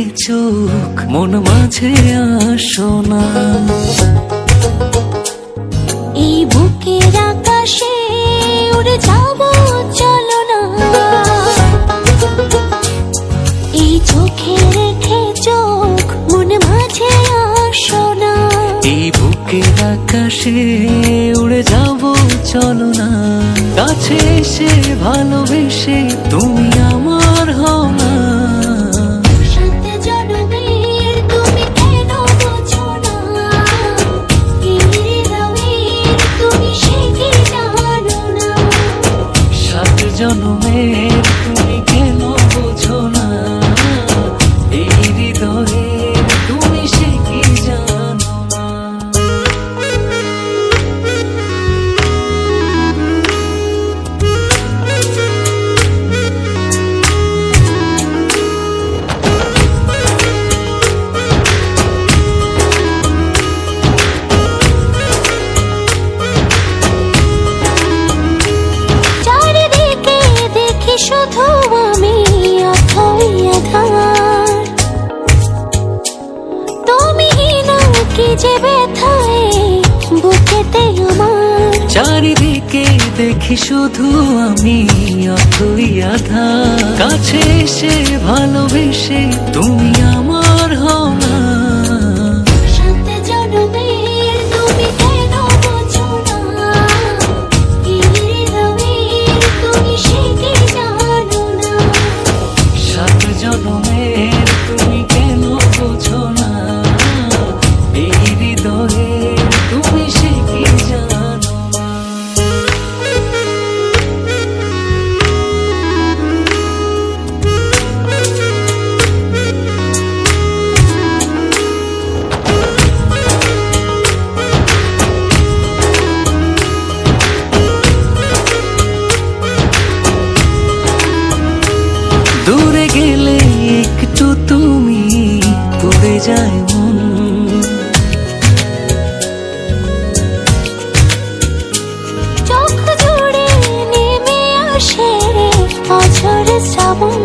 রেখে চোখ মন মাঝে আসো না। এই বুকের আকাশে উড়ে যাব চলো না। এই চোখে রেখে চোখ মন মাঝে আসো না। এই বুকের আকাশে উড়ে যাব চলো না। কাছে এসে ভালোবেসে তুমি আমার হও না। সাত জনমের তুমি কেন বোঝো না? এই হৃদয়ের তুমি সে কি জানো না? সাত জনমের তুমি কেন বোঝো না? এই হৃদয়ের তুমি সে কি জানো না? চারিদিকে দেখি শুধু আমি অথই আধার। তুমি না কি যে ব্যথায় বুকেতে আমার। চারিদিকে দেখি শুধু আমি অথই আধার। কাছে এসে ভালোবেসে তুমি আমার হও না। সাত জনমের তুমি কেন বোঝো না? এই হৃদয়ের তুমি সে কি জানো না? সাত জনমের তুমি কেন বোঝো না? এই হৃদয়ের তুমি সে কি জানো না? দূরে গেলে একটু তুমি পড়ে যায় মন। চোখ জুড়ে নেমে আসে অঝোর শ্রাবণ।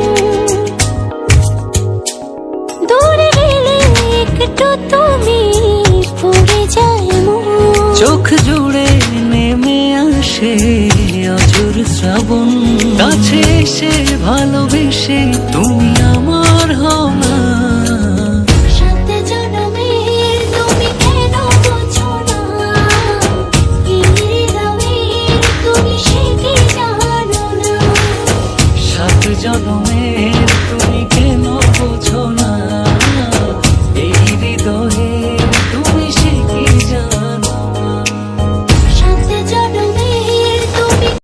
দূরে গেলে একটু তুমি পড়ে যায় মন। চোখ জুড়ে নেমে আসে অঝোর শ্রাবণ। কাছে এসে ভালোবেসে তুমি